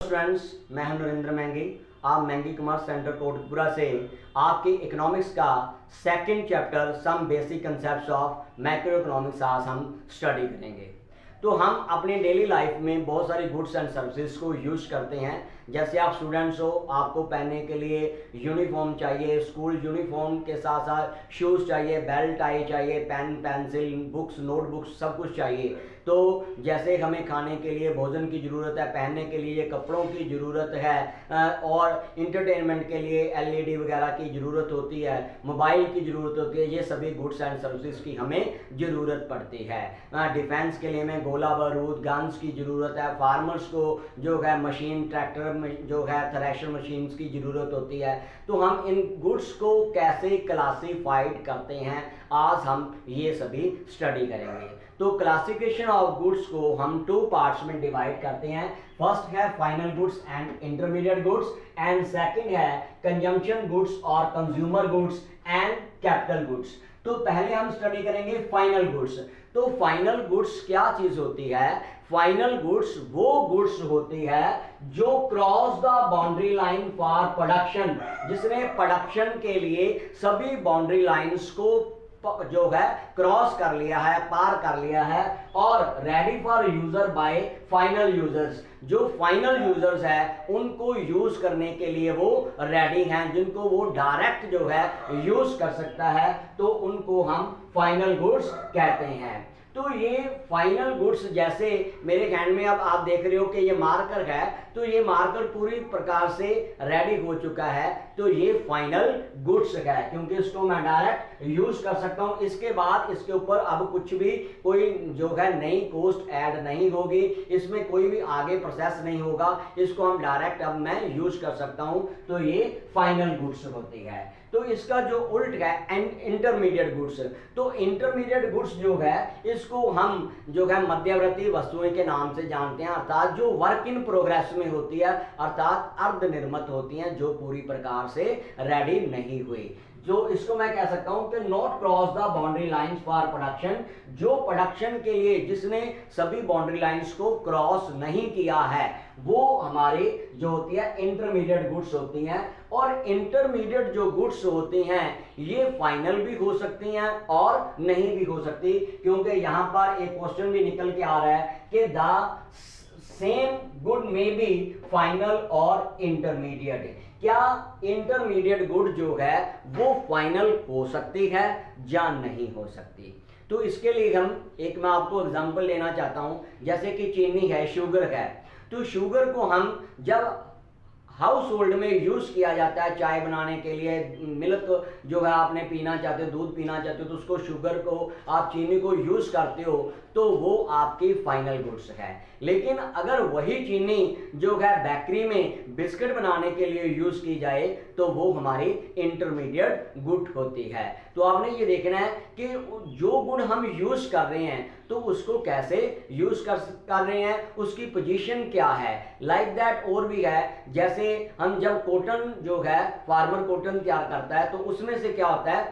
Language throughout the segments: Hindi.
फ्रेंड्स, मैं हूं नरेंद्र महंगी। आप महंगी कॉमर्स सेंटर कोटकपुरा से आपके इकोनॉमिक्स का second chapter some basic concepts of macro economics आज हम स्टडी करेंगे। तो हम अपने डेली लाइफ में बहुत सारी गुड्स एंड सर्विसेज को यूज करते हैं। जैसे आप स्टूडेंट्स हो, आपको पहनने के लिए यूनिफॉर्म चाहिए, स्कूल यूनिफॉर्म के साथ साथ शूज़ चाहिए, बेल्ट टाई चाहिए, पेन पेंसिल बुक्स नोटबुक्स सब कुछ चाहिए। तो जैसे हमें खाने के लिए भोजन की ज़रूरत है, पहनने के लिए कपड़ों की ज़रूरत है और इंटरटेनमेंट के लिए एलईडी वगैरह की ज़रूरत होती है, मोबाइल की ज़रूरत होती है। ये सभी गुड्स एंड सर्विसेज की हमें ज़रूरत पड़ती है। डिफेंस के लिए हमें गोला बारूद गन्स की ज़रूरत है। फार्मर्स को जो है मशीन ट्रैक्टर जो है थ्रेशर मशीन्स की ज़रूरत होती है। तो हम इन गुड्स को कैसे क्लासीफाइड करते हैं, आज हम ये सभी स्टडी करेंगे। तो क्लासिफिकेशन ऑफ गुड्स को हम टू पार्ट्स में डिवाइड करते हैं। फर्स्ट है final goods and intermediate goods and second है कंजम्पशन गुड्स और consumer goods and capital goods. तो पहले हम स्टडी करेंगे फाइनल गुड्स। तो फाइनल गुड्स क्या चीज होती है? फाइनल गुड्स वो गुड्स होती है जो cross the boundary line for production, जिसने प्रोडक्शन के लिए सभी बाउंड्री लाइंस को जो है क्रॉस कर लिया है, पार कर लिया है और ready for user bye final users. जो फाइनल यूजर्स है उनको यूज करने के लिए वो रेडी हैं, जिनको वो डायरेक्ट जो है यूज कर सकता है, तो उनको हम फाइनल गुड्स कहते हैं। तो ये फाइनल गुड्स, जैसे मेरे हैंड में अब आप देख रहे हो कि ये मार्कर है, तो ये मार्कर पूरी प्रकार से रेडी हो चुका है, तो ये फाइनल गुड्स है, क्योंकि इसको मैं डायरेक्ट यूज कर सकता हूं। इसके बाद इसके ऊपर अब कुछ भी कोई जो है नई कॉस्ट ऐड नहीं होगी, इसमें कोई भी आगे प्रोसेस नहीं होगा, इसको हम डायरेक्ट अब मैं यूज कर सकता हूं, तो ये फाइनल गुड्स होती है। तो इसका जो उल्ट है इंटरमीडिएट गुड्स। तो इंटरमीडिएट गुड्स जो है इसको हम जो है मध्यवर्ती वस्तुएं के नाम से जानते हैं, अर्थात जो वर्क इन प्रोग्रेस में होती है, अर्थात अर्धनिर्मित होती हैं, जो पूरी प्रकार से रेडी नहीं हुई। जो इसको मैं कह सकता हूं कि not cross the boundary lines for production, जो प्रोडक्शन के लिए जिसने सभी बाउंड्री लाइंस को क्रॉस नहीं किया है, वो हमारी जो होती है इंटरमीडिएट गुड्स होती हैं। और इंटरमीडिएट जो गुड्स होती हैं ये फाइनल भी हो सकती हैं और नहीं भी हो सकती, क्योंकि यहां पर एक क्वेश्चन भी निकल के आ रहा है कि द सेम गुड में बी फाइनल और इंटरमीडिएट। क्या इंटरमीडिएट गुड जो है वो फाइनल हो सकती है या नहीं हो सकती? तो इसके लिए हम एक मैं आपको एग्जांपल लेना चाहता हूं। जैसे कि चीनी है, शुगर है, तो शुगर को हम जब हाउस होल्ड में यूज किया जाता है चाय बनाने के लिए, मिल्क जो है आपने पीना चाहते हो, दूध पीना चाहते हो, तो उसको शुगर को आप चीनी को यूज करते हो, तो वो आपकी फाइनल गुड्स है। लेकिन अगर वही चीनी जो है बेकरी में बिस्किट बनाने के लिए यूज की जाए, तो वो हमारी इंटरमीडिएट गुड होती है। तो आपने ये देखना है कि जो गुड हम यूज कर रहे हैं तो उसको कैसे यूज कर रहे हैं, उसकी पोजीशन क्या है, लाइक दैट। और भी है, जैसे हम जब कॉटन जो है फार्मर कॉटन तैयार करता है, तो उसमें से क्या होता है,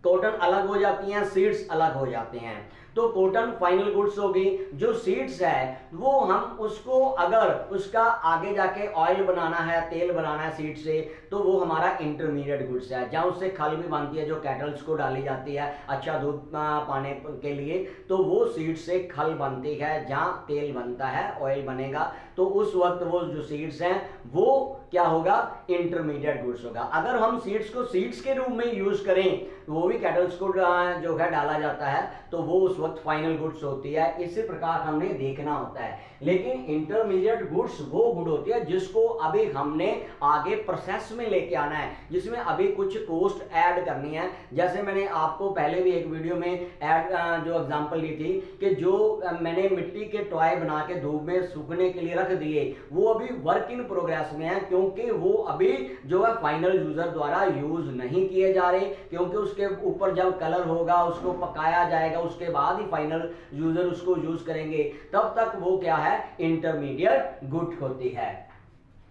कॉटन अलग हो जाती हैं, सीड्स अलग हो जाते हैं, तो कॉटन फाइनल गुड्स होगी। जो सीड्स है वो हम उसको अगर उसका आगे जाके ऑयल बनाना है, तेल बनाना है सीड से, तो वो हमारा इंटरमीडिएट गुड्स है। जहाँ उससे खल भी बनती है, जो कैटल्स को डाली जाती है अच्छा दूध पाने के लिए, तो वो सीड से खल बनती है, जहाँ तेल बनता है, ऑयल बनेगा, तो उस वक्त वो जो सीड्स हैं वो क्या होगा, इंटरमीडिएट गुड्स होगा। अगर हम सीड्स को सीड्स के रूप में यूज करें, वो भी कैटल्स को जो है डाला जाता है, तो वो उस वक्त फाइनल गुड्स होती है। इसी प्रकार हमने देखना होता है। लेकिन इंटरमीडिएट गुड्स वो गुड होती है जिसको अभी हमने आगे प्रोसेस में लेके आना है, जिसमें अभी कुछ कॉस्ट ऐड करनी है। जैसे मैंने आपको पहले भी एक वीडियो में जो एग्जांपल ली थी कि जो मैंने मिट्टी के टॉय बना के धूप में सूखने के लिए रख दिए, वो अभी वर्क इन प्रोग्रेस में है, क्योंकि वो अभी जो है फाइनल यूजर द्वारा यूज नहीं किए जा रहे, क्योंकि उसके ऊपर जब कलर होगा, उसको पकाया जाएगा, उसके बाद ही फाइनल यूजर उसको यूज करेंगे, तब तक वो क्या है, इंटरमीडिएट गुड होती है।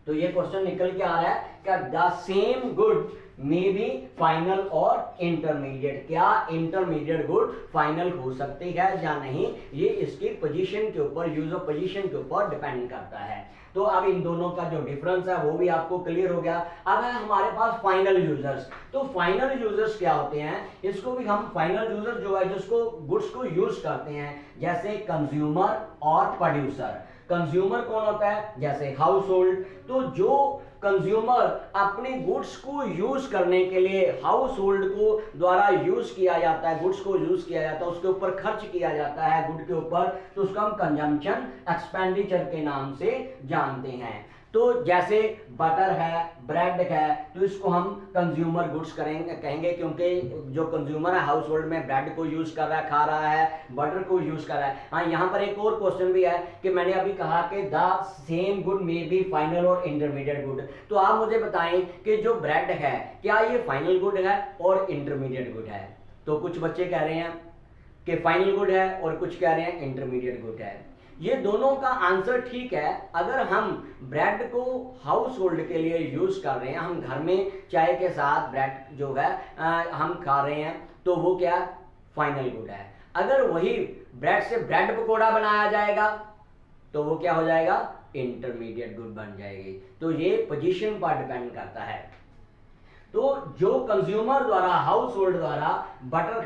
तो ये क्वेश्चन निकल के आ रहा है कि the same good may be final और इंटरमीडिएट। क्या इंटरमीडिएट गुड फाइनल हो सकती है या नहीं, ये इसकी पोजीशन के ऊपर, यूज ऑफ पोजीशन के ऊपर डिपेंड करता है। तो अब इन दोनों का जो डिफरेंस है वो भी आपको क्लियर हो गया। अब है हमारे पास फाइनल यूजर्स। तो फाइनल यूजर्स क्या होते हैं, इसको भी हम फाइनल यूजर जो है जिसको गुड्स को यूज करते हैं, जैसे कंज्यूमर और प्रोड्यूसर। कंज्यूमर कौन होता है, जैसे हाउस होल्ड। तो जो कंज्यूमर अपने गुड्स को यूज करने के लिए हाउस होल्ड को द्वारा यूज किया जाता है, गुड्स को यूज किया जाता है, उसके ऊपर खर्च किया जाता है गुड के ऊपर, तो उसको हम कंजम्पशन एक्सपेंडिचर के नाम से जानते हैं। तो जैसे बटर है, ब्रेड है, तो इसको हम कंज्यूमर गुड्स कहेंगे, क्योंकि जो कंज्यूमर है हाउस होल्ड में ब्रेड को यूज कर रहा है, खा रहा है, बटर को यूज कर रहा है। हाँ, यहाँ पर एक और क्वेश्चन भी है कि मैंने अभी कहा कि the same good may be final और इंटरमीडिएट गुड। तो आप मुझे बताएं कि जो ब्रेड है क्या ये फाइनल गुड है और इंटरमीडिएट गुड है? तो कुछ बच्चे कह रहे हैं कि फाइनल गुड है और कुछ कह रहे हैं इंटरमीडिएट गुड है। ये दोनों का आंसर ठीक है। अगर हम ब्रेड को हाउस होल्ड के लिए यूज कर रहे हैं, हम घर में चाय के साथ ब्रेड जो है हम खा रहे हैं, तो वो क्या फाइनल गुड है। अगर वही ब्रेड से ब्रेड पकौड़ा बनाया जाएगा तो वो क्या हो जाएगा, इंटरमीडिएट गुड बन जाएगी। तो ये पोजीशन पर डिपेंड करता है। तो जो कंज्यूमर द्वारा हाउस होल्ड द्वारा बटर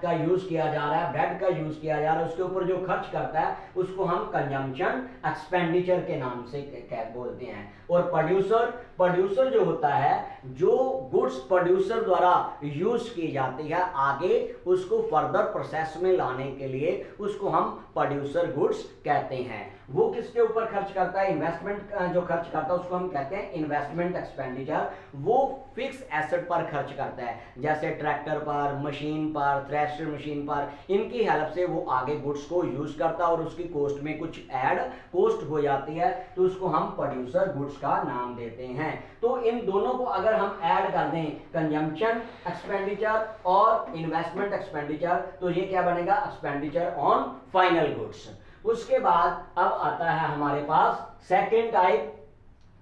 का यूज किया जा रहा है, ब्रेड का यूज किया जा रहा है, उसके ऊपर जो खर्च करता है उसको हम कंजम्पशन एक्सपेंडिचर के नाम से बोलते हैं। और प्रोड्यूसर जो होता है, जो गुड्स प्रोड्यूसर द्वारा यूज की जाती है आगे उसको फर्दर प्रोसेस में लाने के लिए, उसको हम प्रोड्यूसर गुड्स कहते हैं। वो किसके ऊपर खर्च करता है, इन्वेस्टमेंट जो खर्च करता है उसको हम कहते हैं इन्वेस्टमेंट एक्सपेंडिचर। वो फिक्स एसेट पर खर्च करता है, जैसे ट्रैक्टर पर, मशीन पर, थ्रेशर मशीन पर, इनकी हेल्प से वो आगे गुड्स को यूज करता है और उसकी कॉस्ट में कुछ ऐड कॉस्ट हो जाती है, तो उसको हम प्रोड्यूसर गुड्स का नाम देते हैं। तो इन दोनों को अगर हम ऐड कर दें, कंजम्पशन एक्सपेंडिचर और इन्वेस्टमेंट एक्सपेंडिचर, तो ये क्या बनेगा, एक्सपेंडिचर ऑन फाइनल गुड्स। उसके बाद अब आता है हमारे पास सेकेंड टाइप,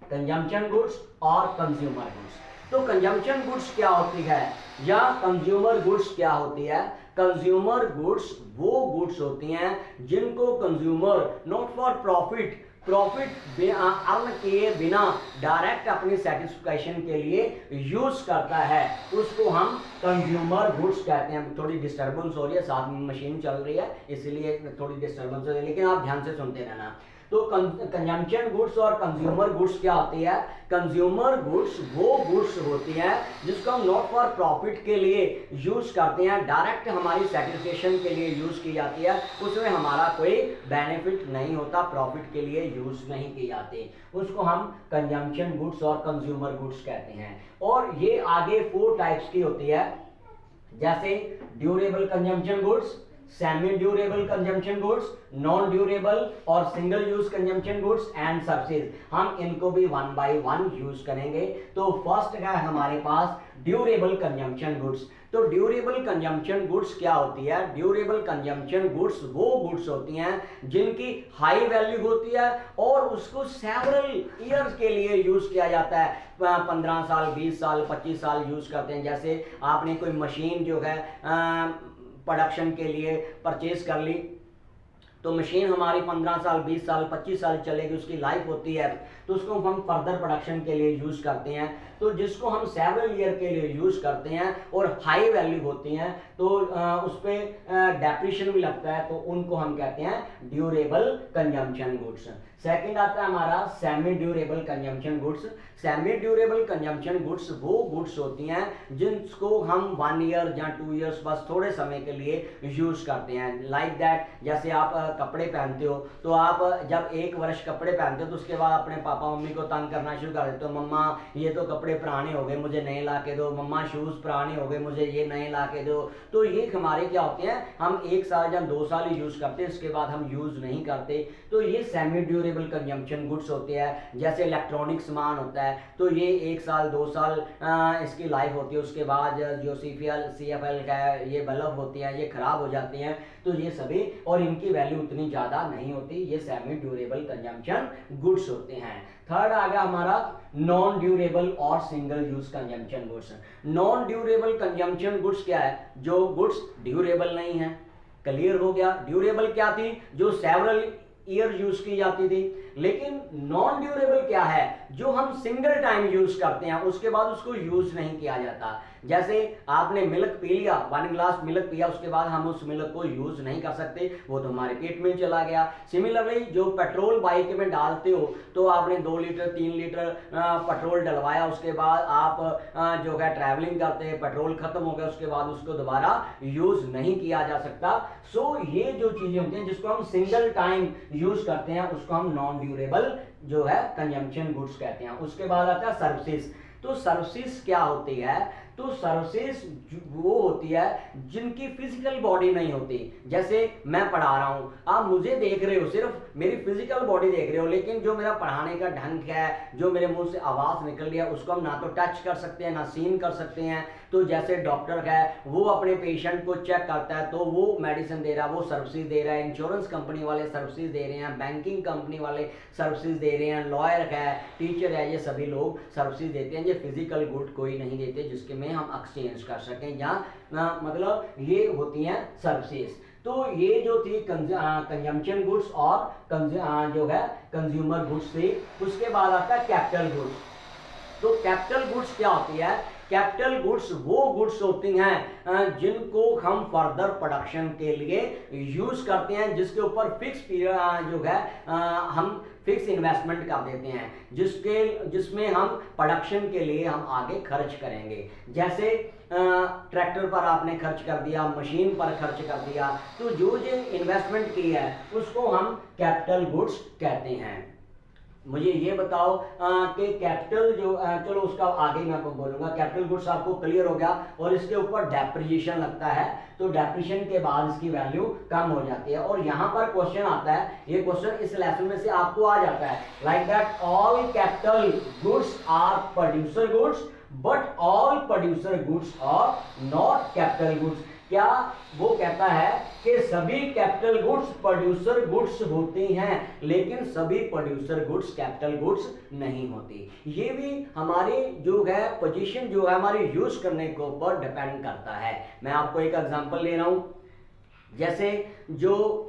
कंजम्पशन गुड्स और कंज्यूमर गुड्स। तो कंजम्पशन गुड्स क्या होती है या कंज्यूमर गुड्स क्या होती है? कंज्यूमर गुड्स वो गुड्स होती हैं जिनको consumer not for profit earn किए बिना डायरेक्ट अपनी सेटिस्फेक्शन के लिए यूज करता है, उसको हम कंज्यूमर गुड्स कहते हैं। थोड़ी डिस्टर्बेंस हो रही है, साथ में मशीन चल रही है इसलिए थोड़ी डिस्टर्बेंस हो रही है, लेकिन आप ध्यान से सुनते रहना। तो कंजम्पशन गुड्स और कंज्यूमर गुड्स क्या होती है? कंज्यूमर गुड्स वो गुड्स होती हैं जिसको हम नॉट फॉर प्रॉफिट के लिए यूज करते हैं, डायरेक्ट हमारी सेटिस्फेक्शन के लिए यूज की जाती है, उसमें हमारा कोई बेनिफिट नहीं होता, प्रॉफिट के लिए यूज नहीं की जाती, उसको हम कंजम्पशन गुड्स और कंज्यूमर गुड्स कहते हैं। और ये आगे 4 टाइप्स की होती है, जैसे durable consumption goods, semi durable consumption goods, non durable और single use consumption goods and services. हम इनको भी 1 बाय 1 यूज करेंगे। तो फर्स्ट है हमारे पास ड्यूरेबल कंजम्पशन गुड्स। तो ड्यूरेबल कंजम्पशन गुड्स क्या होती है? ड्यूरेबल कंजम्पशन गुड्स वो गुड्स होती हैं जिनकी हाई वैल्यू होती है और उसको सेवरल ईयर्स के लिए यूज किया जाता है, 15 साल, 20 साल, 25 साल यूज करते हैं। जैसे आपने कोई मशीन जो है प्रोडक्शन के लिए परचेज कर ली, तो मशीन हमारी 15 साल, 20 साल, 25 साल चलेगी, उसकी लाइफ होती है, तो उसको हम फर्दर प्रोडक्शन के लिए यूज करते हैं। तो जिसको हम सेवरल ईयर के लिए यूज करते हैं और हाई वैल्यू होती हैं, तो उस पर डेप्रिशिएशन भी लगता है, तो उनको हम कहते हैं ड्यूरेबल कंजम्पशन गुड्स। सेकंड आता है हमारा semi durable consumption goods. Semi durable consumption goods वो गुड्स होती हैं जिनको हम 1 ईयर या 2 ईयर्स बस थोड़े समय के लिए यूज करते हैं। लाइक दैट, जैसे आप कपड़े पहनते हो, तो आप जब 1 वर्ष कपड़े पहनते हो तो उसके बाद अपने पापा मम्मी को तंग करना शुरू कर देते हो, मम्मा ये तो कपड़े पुराने हो गए, मुझे नए ला के दो, मम्मा शूज पुराने हो गए, मुझे ये नए ला के दो। तो ये हमारे क्या होते हैं, हम 1 साल या 2 साल ही यूज करते हैं, इसके बाद हम यूज नहीं करते। तो ये सेमी ड्यूरेबल कंजम्पशन गुड्स होते हैं। जैसे इलेक्ट्रॉनिक सामान होता है, तो ये 1 साल 2 साल इसकी लाइफ होती है, उसके बाद जो CFL का है, ये बल्ब होती है, ये खराब हो जाती हैं, तो ये सभी, और इनकी वैल्यू उतनी ज्यादा नहीं होती, ये सेमी ड्यूरेबल कंजम्पशन गुड्स होते हैं। थर्ड आ गया हमारा नॉन ड्यूरेबल और single use consumption goods. Non durable consumption goods क्या है? जो गुड्स ड्यूरेबल नहीं है। क्लियर हो गया? ड्यूरेबल क्या थी? जो सेवरल ईयर यूज की जाती थी। लेकिन नॉन ड्यूरेबल क्या है, जो हम सिंगल टाइम यूज करते हैं उसके बाद उसको यूज नहीं किया जाता। जैसे आपने मिल्क पी लिया, 1 गिलास मिल्क पिया, उसके बाद हम उस मिल्क को यूज नहीं कर सकते, वो तो हमारे पेट में चला गया। सिमिलरली जो पेट्रोल बाइक में डालते हो, तो आपने 2 लीटर 3 लीटर पेट्रोल डलवाया, उसके बाद आप जो है ट्रैवलिंग करते हैं, पेट्रोल खत्म हो गया, उसके बाद उसको दोबारा यूज नहीं किया जा सकता। सो ये जो चीजें होती हैं जिसको हम सिंगल टाइम यूज करते हैं उसको हम नॉन ड्यूरेबल जो है कंजम्पशन गुड्स कहते हैं। उसके बाद आता है सर्विसेज। तो सर्विसेज क्या होती है, तो सर्विसेज वो होती है जिनकी फिजिकल बॉडी नहीं होती। जैसे मैं पढ़ा रहा हूं, आप मुझे देख रहे हो, सिर्फ मेरी फिजिकल बॉडी देख रहे हो, लेकिन जो मेरा पढ़ाने का ढंग है, जो मेरे मुंह से आवाज निकल रही है, उसको हम ना तो टच कर सकते हैं ना सीन कर सकते हैं। तो जैसे डॉक्टर है वो अपने पेशेंट को चेक करता है, तो वो मेडिसिन दे रहा है, वो सर्विसेज दे रहा है, इंश्योरेंस कंपनी वाले सर्विसेज दे रहे हैं, बैंकिंग कंपनी वाले सर्विसेज दे रहे हैं, लॉयर है, टीचर है, ये सभी लोग सर्विसेज देते हैं। ये फिजिकल गुड कोई नहीं देते जिसके में हम एक्सचेंज कर सकें, जहाँ मतलब ये होती हैं सर्विसेज। तो ये जो थी कंजम्पशन गुड्स और जो है कंज्यूमर गुड्स थी। उसके बाद आता है कैपिटल गुड्स। तो कैपिटल गुड्स क्या होती है, कैपिटल गुड्स वो गुड्स होती हैं जिनको हम फर्दर प्रोडक्शन के लिए यूज करते हैं, जिसके ऊपर फिक्स पीरियड जो है हम फिक्स इन्वेस्टमेंट कर देते हैं, जिसमें हम प्रोडक्शन के लिए हम आगे खर्च करेंगे। जैसे ट्रैक्टर पर आपने खर्च कर दिया, मशीन पर खर्च कर दिया, तो जो इन्वेस्टमेंट की है उसको हम कैपिटल गुड्स कहते हैं। मुझे ये बताओ कि कैपिटल जो चलो उसका आगे मैं आपको बोलूंगा। कैपिटल गुड्स आपको क्लियर हो गया, और इसके ऊपर डेप्रिसिएशन लगता है, तो डेप्रिसिएशन के बाद इसकी वैल्यू कम हो जाती है। और यहाँ पर क्वेश्चन आता है, ये क्वेश्चन इस लेसन में से आपको आ जाता है, like that all capital goods are producer goods but all producer goods are not capital goods. क्या वो कहता है कि सभी कैपिटल गुड्स प्रोड्यूसर गुड्स होती हैं, लेकिन सभी प्रोड्यूसर गुड्स कैपिटल गुड्स नहीं होती। ये भी हमारी जो है पोजीशन जो है हमारी यूज करने के ऊपर डिपेंड करता है। मैं आपको एक एग्जांपल ले रहा हूं। जैसे जो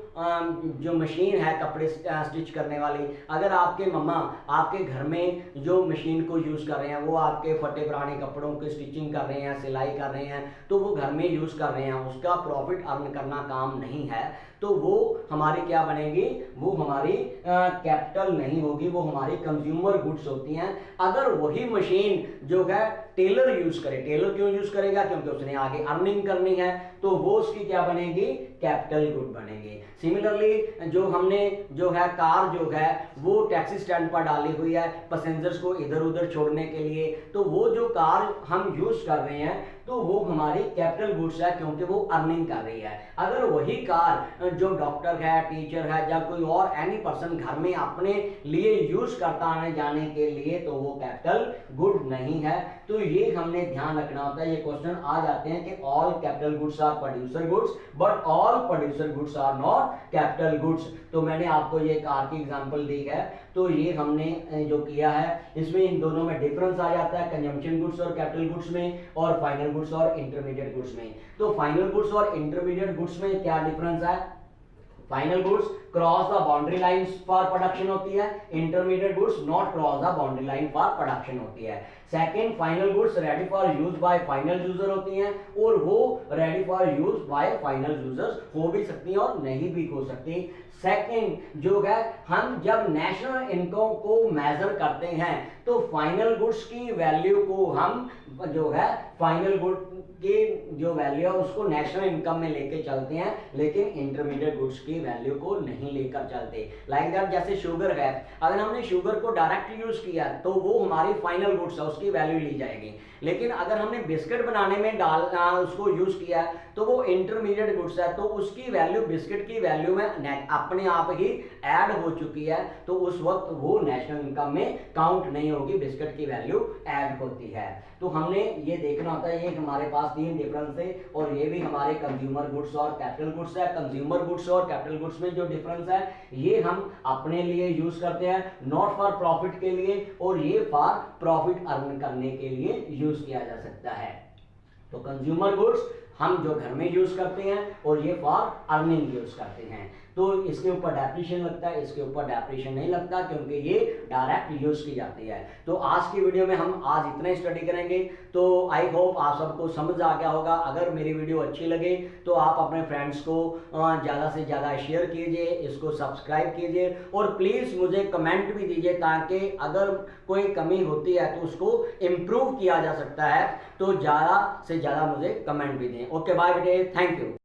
मशीन है कपड़े स्टिच करने वाली, अगर आपके मम्मा आपके घर में जो मशीन को यूज़ कर रहे हैं, वो आपके फटे पुराने कपड़ों की स्टिचिंग कर रहे हैं, सिलाई कर रहे हैं, तो वो घर में यूज़ कर रहे हैं, उसका प्रॉफिट अर्न करना काम नहीं है, तो वो हमारी क्या बनेगी, वो हमारी कैपिटल नहीं होगी, वो हमारी कंज्यूमर गुड्स होती हैं। अगर वही मशीन जो है टेलर यूज करे, टेलर क्यों यूज करेगा, क्योंकि उसने आगे अर्निंग करनी है, तो वो उसकी क्या बनेगी, कैपिटल गुड बनेगी। सिमिलरली जो हमने जो है कार जो है वो टैक्सी स्टैंड पर डाली हुई है पैसेंजर्स को इधर उधर छोड़ने के लिए, तो वो जो कार हम यूज कर रहे हैं तो वो हमारी कैपिटल गुड्स है, क्योंकि वो अर्निंग कर रही है। अगर वही कार जो डॉक्टर है, टीचर है, या कोई और एनी पर्सन घर में अपने लिए यूज करता आने जाने के लिए, तो वो कैपिटल गुड नहीं है। तो ये हमने ध्यान रखना होता है। ये क्वेश्चन आ जाते हैं कि all capital goods are producer goods but all producer goods are not capital goods. तो मैंने आपको ये कार की एग्जांपल दी है, तो ये हमने जो किया है इसमें इन दोनों में डिफरेंस आ जाता है, कंजम्पशन गुड्स और कैपिटल गुड्स में, और फाइनल गुड्स और इंटरमीडिएट गुड्स में। तो फाइनल गुड्स और इंटरमीडिएट गुड्स में क्या डिफरेंस है, final goods cross the boundary line for production होती है, intermediate goods not cross the boundary line for production होती है। Second, final goods ready for use by final user होती हैं, और वो ready for use by final users हो भी सकती हैं और नहीं भी हो सकती। सेकंड जो है, हम जब नेशनल इनकम को मेजर करते हैं तो फाइनल गुड्स की वैल्यू को हम जो है फाइनल गुड की जो वैल्यू है उसको नेशनल इनकम में लेके चलते हैं, लेकिन इंटरमीडिएट गुड्स की वैल्यू को नहीं लेकर चलते। लाइक दैट जैसे शुगर है, अगर हमने शुगर को डायरेक्ट यूज किया तो वो हमारी फाइनल गुड्स है, उसकी वैल्यू ली जाएगी। लेकिन अगर हमने बिस्किट बनाने में उसको यूज किया तो वो इंटरमीडिएट गुड्स है, तो उसकी वैल्यू बिस्किट की वैल्यू में अपने आप ही ऐड हो चुकी है, तो उस वक्त वो नेशनल इनकम में काउंट नहीं होगी, बिस्किट की वैल्यू ऐड होती है। तो हमने ये देखना होता है, ये हमारे पास तीन डिफरेंस है, और ये भी हमारे कंज्यूमर गुड्स और कैपिटल गुड्स है। कंज्यूमर गुड्स और कैपिटल गुड्स में जो डिफरेंस है ये हम अपने लिए यूज करते हैं, नॉट फॉर प्रॉफिट के लिए, और ये फॉर प्रॉफिट अर्न करने के लिए यूज किया जा सकता है। तो कंज्यूमर गुड्स हम जो घर में यूज़ करते हैं, और ये फॉर अर्निंग यूज़ करते हैं। तो इसके ऊपर डेप्रिशिएशन लगता है, इसके ऊपर डेप्रिशिएशन नहीं लगता, क्योंकि ये डायरेक्ट यूज़ की जाती है। तो आज की वीडियो में हम आज इतना ही स्टडी करेंगे। तो आई होप आप सबको समझ आ गया होगा। अगर मेरी वीडियो अच्छी लगे तो आप अपने फ्रेंड्स को ज़्यादा से ज़्यादा शेयर कीजिए, इसको सब्सक्राइब कीजिए, और प्लीज़ मुझे कमेंट भी दीजिए, ताकि अगर कोई कमी होती है तो उसको इम्प्रूव किया जा सकता है। तो ज़्यादा से ज़्यादा मुझे कमेंट भी दें। ओके, बाय बेटे, थैंक यू।